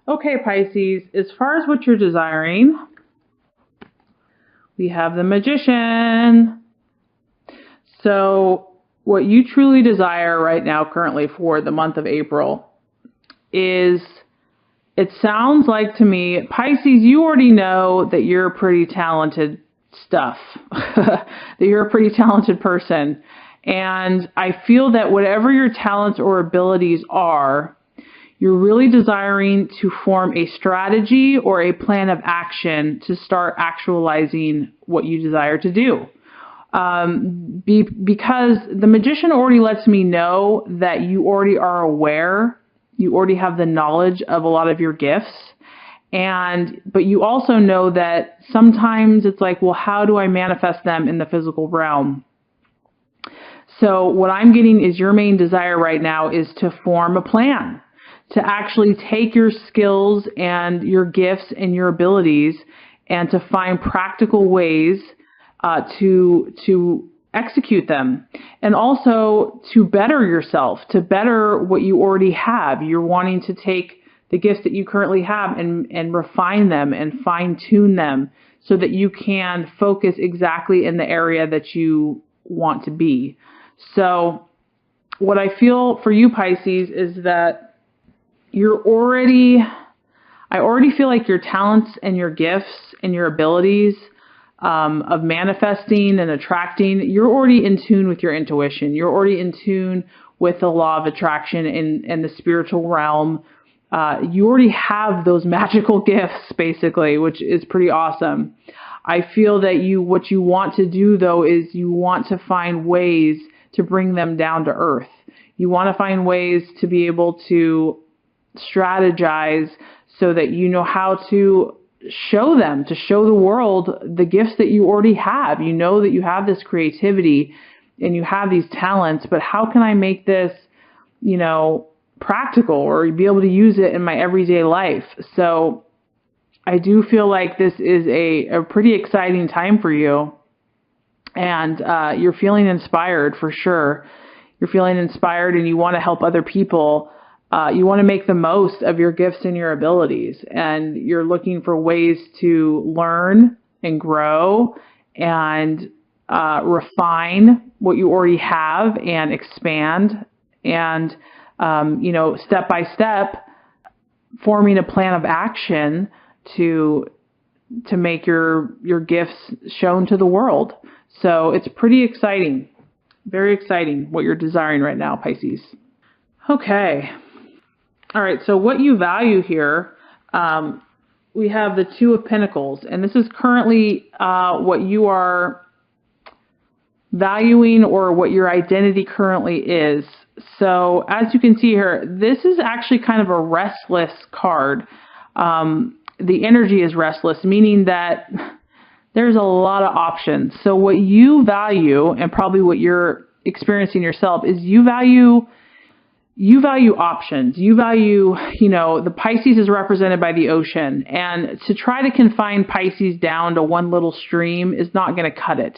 Okay, Pisces, as far as what you're desiring, we have the Magician. So what you truly desire right now currently for the month of April is, it sounds like to me, Pisces, you already know that you're pretty talented stuff, that you're a pretty talented person. And I feel that whatever your talents or abilities are, you're really desiring to form a strategy or a plan of action to start actualizing what you desire to do. Because the Magician already lets me know that you already are aware, you already have the knowledge of a lot of your gifts. But you also know that sometimes it's like, well, how do I manifest them in the physical realm? So what I'm getting is your main desire right now is to form a plan, to actually take your skills and your gifts and your abilities and to find practical ways to execute them, and also to better yourself, to better what you already have. You're wanting to take the gifts that you currently have and refine them and fine tune them so that you can focus exactly in the area that you want to be. So what I feel for you, Pisces, is that I already feel like your talents and your gifts and your abilities of manifesting and attracting, you're already in tune with your intuition. You're already in tune with the law of attraction and the spiritual realm. You already have those magical gifts, basically, which is pretty awesome. I feel that what you want to do, though, is you want to find ways to bring them down to earth. You want to find ways to be able to strategize so that you know how to show them, to show the world the gifts that you already have. You know that you have this creativity and you have these talents, but how can I make this, practical or be able to use it in my everyday life? So I do feel like this is a pretty exciting time for you. And you're feeling inspired for sure. You're feeling inspired and you want to help other people. You want to make the most of your gifts and your abilities. And you're looking for ways to learn and grow and refine what you already have and expand. And, step by step, forming a plan of action to make your gifts shown to the world. So it's pretty exciting, very exciting what you're desiring right now, Pisces. Okay. All right. So what you value here, we have the Two of Pentacles, and this is currently what you are valuing or what your identity currently is. So as you can see here, this is actually kind of a restless card. The energy is restless, meaning that there's a lot of options. So what you value, and probably what you're experiencing yourself, is you value options. You value, the Pisces is represented by the ocean, and to try to confine Pisces down to one little stream is not going to cut it.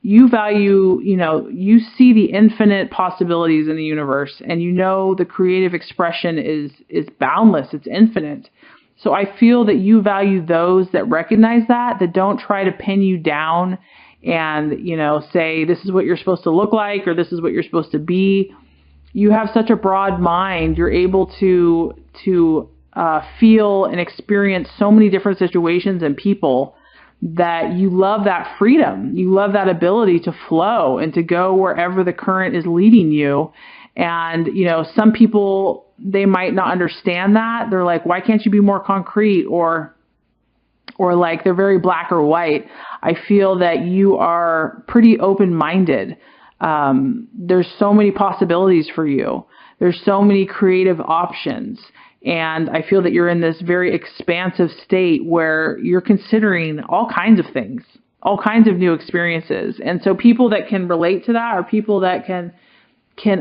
You value, you see the infinite possibilities in the universe, and the creative expression is boundless, it's infinite. So I feel that you value those that recognize that don't try to pin you down and, say this is what you're supposed to look like or this is what you're supposed to be. You have such a broad mind. You're able to feel and experience so many different situations and people that you love that freedom. You love that ability to flow and to go wherever the current is leading you. And, some people, they might not understand that. They're like, why can't you be more concrete? Or like they're very black or white. I feel that you are pretty open-minded. There's so many possibilities for you. There's so many creative options. And I feel that you're in this very expansive state where you're considering all kinds of things, all kinds of new experiences. And so people that can relate to that, or people that can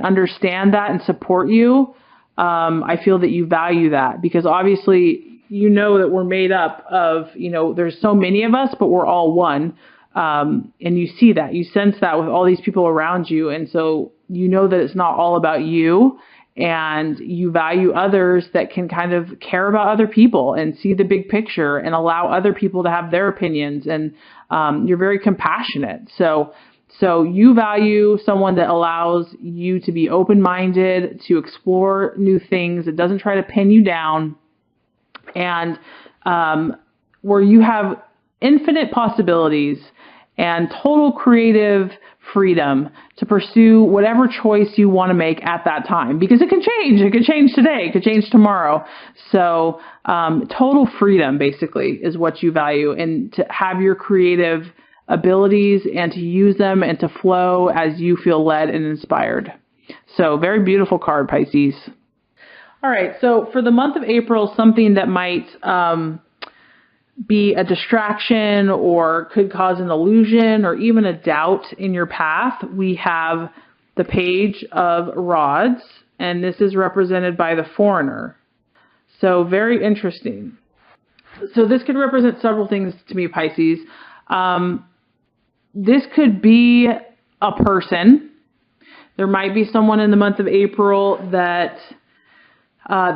understand that and support you, I feel that you value that, because obviously that we're made up of, there's so many of us, but we're all one. And you see that, you sense that with all these people around you. And so that it's not all about you, and you value others that can kind of care about other people and see the big picture and allow other people to have their opinions, and you're very compassionate. So you value someone that allows you to be open-minded, to explore new things, that doesn't try to pin you down, and where you have infinite possibilities and total creative freedom to pursue whatever choice you want to make at that time, because it can change. It could change today. It could change tomorrow. So total freedom basically is what you value, and to have your creative abilities and to use them and to flow as you feel led and inspired. So very beautiful card, Pisces. All right. So for the month of April, something that might be a distraction or could cause an illusion or even a doubt in your path, we have the Page of Rods, and this is represented by the Foreigner. So very interesting. So this could represent several things to me, Pisces. This could be a person. There might be someone in the month of April that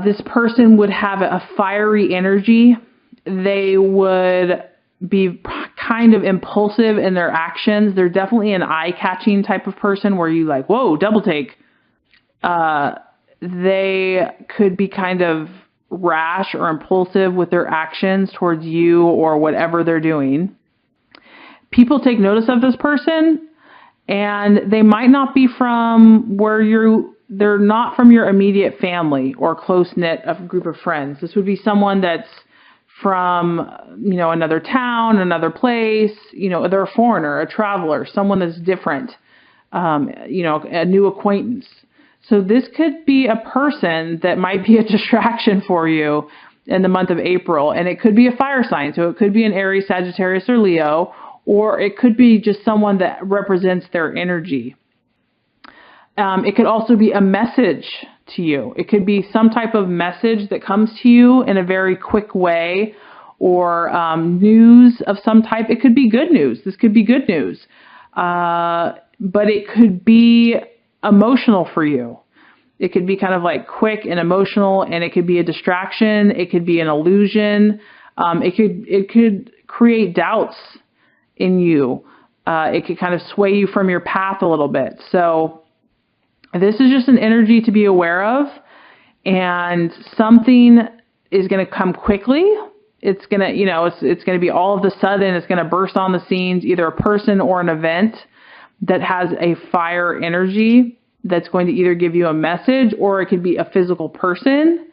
this person would have a fiery energy. They would be kind of impulsive in their actions. They're definitely an eye-catching type of person where you like, whoa, double take. They could be kind of rash or impulsive with their actions towards you or whatever they're doing. People take notice of this person, and they might not be from they're not from your immediate family or close-knit of group of friends. This would be someone that's from, another town, another place, they're a foreigner, a traveler, someone that's different, a new acquaintance. So this could be a person that might be a distraction for you in the month of April, and it could be a fire sign. So it could be an Aries, Sagittarius, or Leo, or it could be just someone that represents their energy. It could also be a message to you. It could be some type of message that comes to you in a very quick way, or news of some type. It could be good news. This could be good news. But it could be emotional for you. It could be kind of like quick and emotional, and it could be a distraction. It could be an illusion. It could create doubts in you. It could kind of sway you from your path a little bit. So this is just an energy to be aware of, and something is going to come quickly. It's going to, it's going to be all of a sudden, it's going to burst on the scenes, either a person or an event that has a fire energy that's going to either give you a message, or it could be a physical person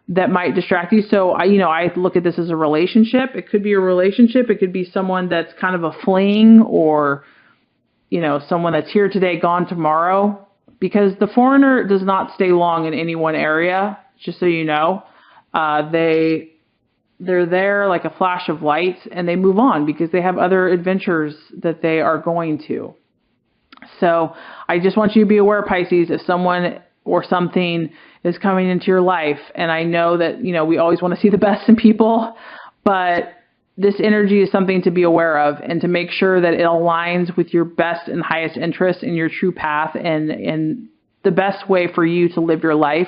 that might distract you. So I look at this as a relationship. It could be a relationship. It could be someone that's kind of a fling, or, someone that's here today, gone tomorrow. Because the Foreigner does not stay long in any one area, just so you know. They're there like a flash of light, and they move on because they have other adventures that they are going to. So I just want you to be aware, Pisces, if someone or something is coming into your life, and I know that, we always want to see the best in people, but this energy is something to be aware of, and to make sure that it aligns with your best and highest interests in your true path and the best way for you to live your life.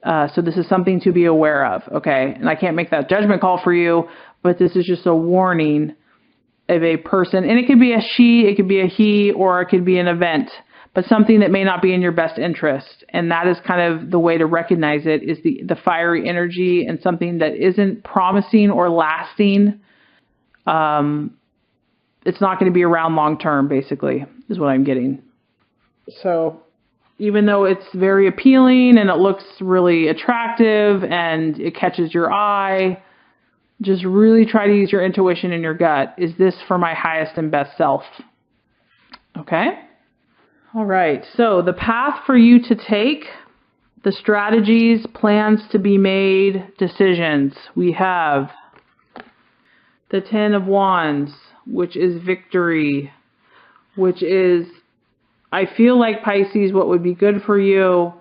So this is something to be aware of, okay? And I can't make that judgment call for you, but this is just a warning of a person. And it could be a she, it could be a he, or it could be an event, but something that may not be in your best interest. And that is kind of the way to recognize it, is the fiery energy, and something that isn't promising or lasting. It's not going to be around long term, basically, is what I'm getting. So even though it's very appealing and it looks really attractive and it catches your eye, just really try to use your intuition and your gut. Is this for my highest and best self? Okay? All right. So the path for you to take, the strategies, plans to be made, decisions. We have the Ten of Wands, which is victory, which is, I feel like, Pisces, what would be good for you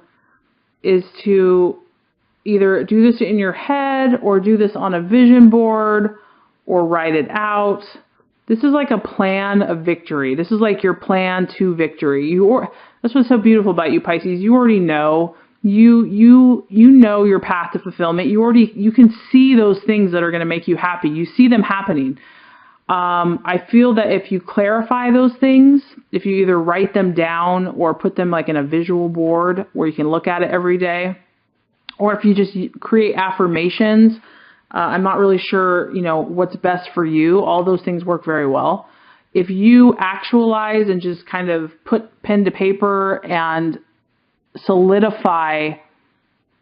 is to either do this in your head, or do this on a vision board, or write it out. This is like a plan of victory. This is like your plan to victory. That's what's so beautiful about you, Pisces. You already know You know your path to fulfillment. You can see those things that are going to make you happy. You see them happening. I feel that if you clarify those things, if you either write them down or put them like in a visual board where you can look at it every day, or if you just create affirmations, I'm not really sure, what's best for you. All those things work very well. If you actualize and just kind of put pen to paper and solidify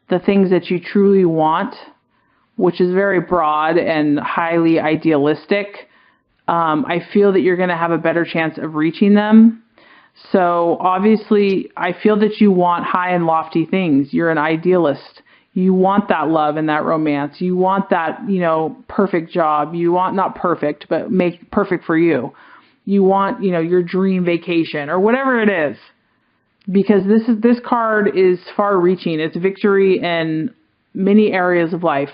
the things that you truly want, which is very broad and highly idealistic, I feel that you're going to have a better chance of reaching them. So obviously, I feel that you want high and lofty things. You're an idealist. You want that love and that romance. You want that, perfect job. You want, not perfect, but make perfect for you. You want, your dream vacation or whatever it is. Because this card is far reaching. It's victory in many areas of life.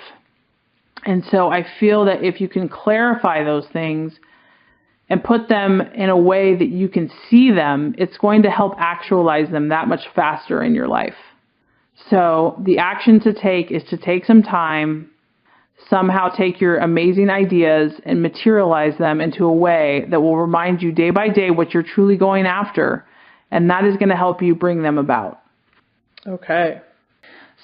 And so I feel that if you can clarify those things and put them in a way that you can see them, it's going to help actualize them that much faster in your life. So the action to take is to take some time, somehow take your amazing ideas and materialize them into a way that will remind you day by day what you're truly going after. And that is going to help you bring them about. Okay.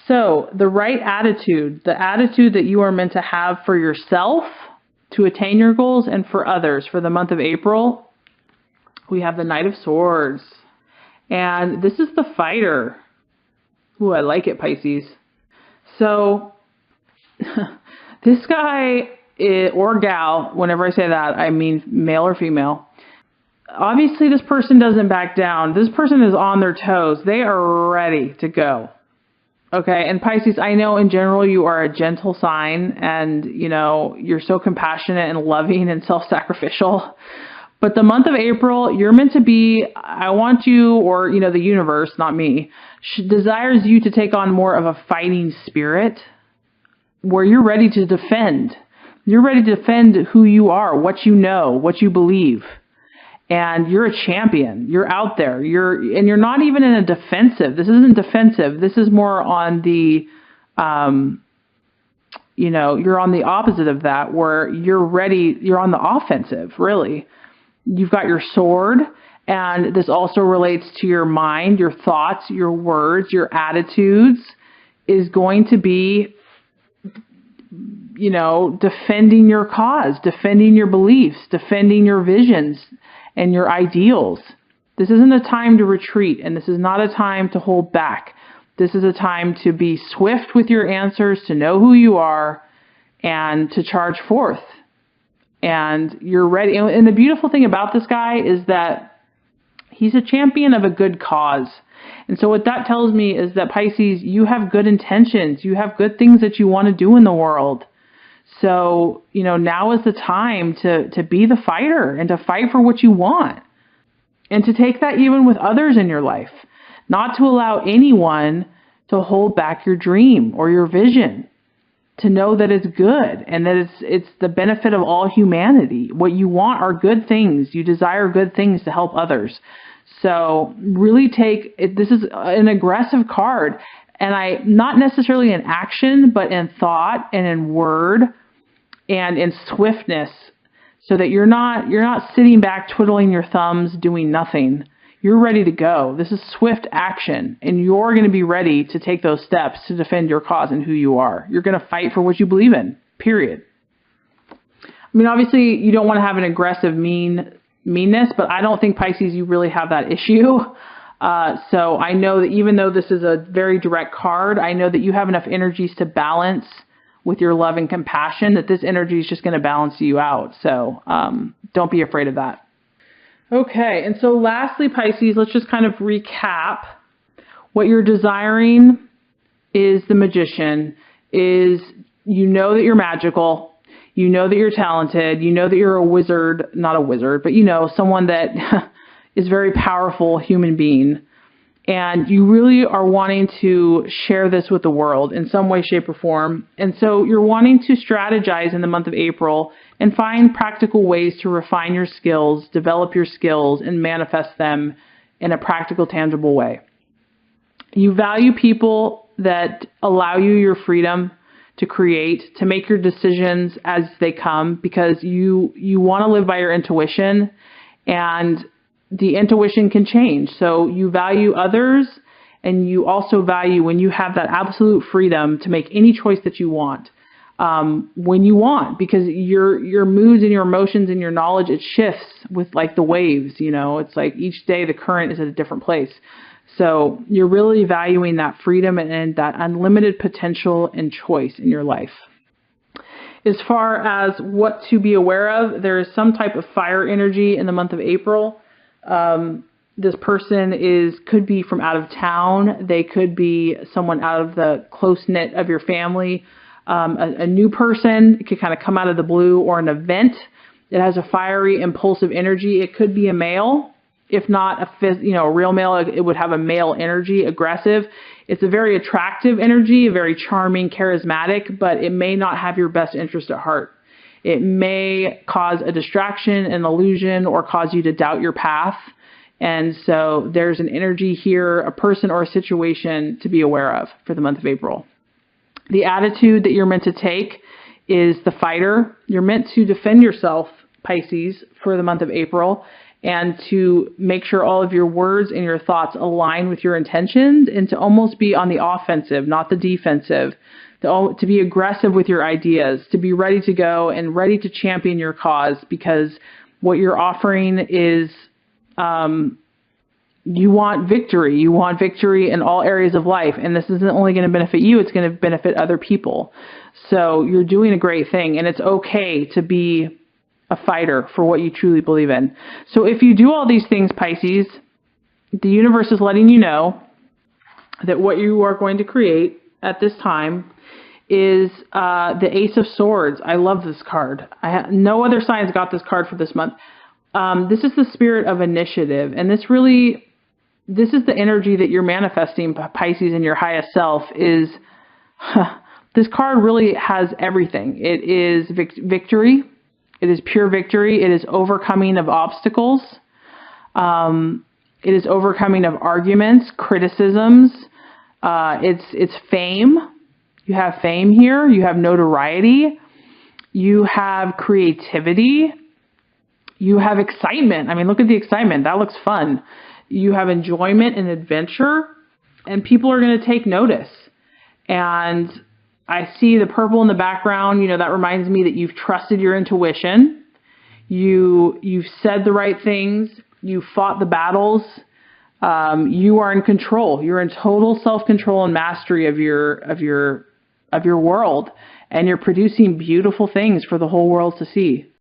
So the right attitude, the attitude that you are meant to have for yourself to attain your goals and for others for the month of April, we have the Knight of Swords. And this is the fighter. Ooh, I like it, Pisces. So this guy or gal, whenever I say that, I mean male or female. Obviously, this person doesn't back down. This person is on their toes. They are ready to go. Okay, and Pisces, I know in general you are a gentle sign and, you're so compassionate and loving and self-sacrificial. But the month of April, you're meant to be, I want you, or, the universe, not me, desires you to take on more of a fighting spirit where you're ready to defend. You're ready to defend who you are, what you know, what you believe. And you're a champion. You're out there. You're not even in a defensive. This isn't defensive. This is more on the, you're on the opposite of that, where you're ready. You're on the offensive, really. You've got your sword, and this also relates to your mind, your thoughts, your words, your attitudes is going to be, defending your cause, defending your beliefs, defending your visions and your ideals. This isn't a time to retreat, and this is not a time to hold back. This is a time to be swift with your answers, to know who you are, and to charge forth. And you're ready. And the beautiful thing about this guy is that he's a champion of a good cause. And so what that tells me is that, Pisces, you have good intentions. You have good things that you want to do in the world. So, now is the time to be the fighter and to fight for what you want. And to take that even with others in your life. Not to allow anyone to hold back your dream or your vision. To know that it's good and that it's the benefit of all humanity. What you want are good things. You desire good things to help others. So really this is an aggressive card. And not necessarily in action, but in thought and in word and in swiftness, so that you're not sitting back twiddling your thumbs doing nothing. You're ready to go. This is swift action, and you're going to be ready to take those steps to defend your cause and who you are. You're going to fight for what you believe in, period. I mean, obviously, you don't want to have an aggressive meanness, but I don't think, Pisces, you really have that issue. So I know that even though this is a very direct card, I know that you have enough energies to balance with your love and compassion, that this energy is just going to balance you out. So don't be afraid of that. Okay, and so lastly, Pisces, let's just kind of recap. What you're desiring is the Magician, is you know that you're magical, you know that you're talented, you know that you're a wizard, not a wizard, but someone that is very powerful human being. And you really are wanting to share this with the world in some way, shape, or form. And so you're wanting to strategize in the month of April and find practical ways to refine your skills, develop your skills, and manifest them in a practical, tangible way. You value people that allow you your freedom to create, to make your decisions as they come, because you want to live by your intuition, and the intuition can change. So you value others, and you also value when you have that absolute freedom to make any choice that you want, when you want, because your moods and your emotions and your knowledge, it shifts with like the waves. It's like each day the current is at a different place. So you're really valuing that freedom and that unlimited potential and choice in your life. As far as what to be aware of, there is some type of fire energy in the month of April. This person could be from out of town. They could be someone out of the close-knit of your family. A new person. It could kind of come out of the blue, or an event that has a fiery, impulsive energy. It could be a male. If not a real male, it would have a male energy, aggressive. It's a very attractive energy, very charming, charismatic, but it may not have your best interest at heart. It may cause a distraction, an illusion, or cause you to doubt your path. And so there's an energy here, a person or a situation to be aware of for the month of April. The attitude that you're meant to take is the fighter. You're meant to defend yourself, Pisces, for the month of April, and to make sure all of your words and your thoughts align with your intentions, and to almost be on the offensive, not the defensive, to be aggressive with your ideas, to be ready to go and ready to champion your cause, because what you're offering is you want victory. You want victory in all areas of life, and this isn't only going to benefit you, it's going to benefit other people. So you're doing a great thing, and it's okay to be a fighter for what you truly believe in. So if you do all these things, Pisces, the universe is letting you know that what you are going to create at this time is the Ace of Swords. I love this card. No other signs got this card for this month. This is the spirit of initiative, and this is the energy that you're manifesting, Pisces, in your highest self. This card really has everything. It is victory. It is pure victory. It is overcoming of obstacles. It is overcoming of arguments, criticisms. It's fame. You have fame here. You have notoriety. You have creativity. You have excitement. I mean, look at the excitement. That looks fun. You have enjoyment and adventure, and people are going to take notice. And I see the purple in the background. That reminds me that you've trusted your intuition. You've said the right things. You fought the battles. You are in control. You're in total self-control and mastery of your world, and you're producing beautiful things for the whole world to see.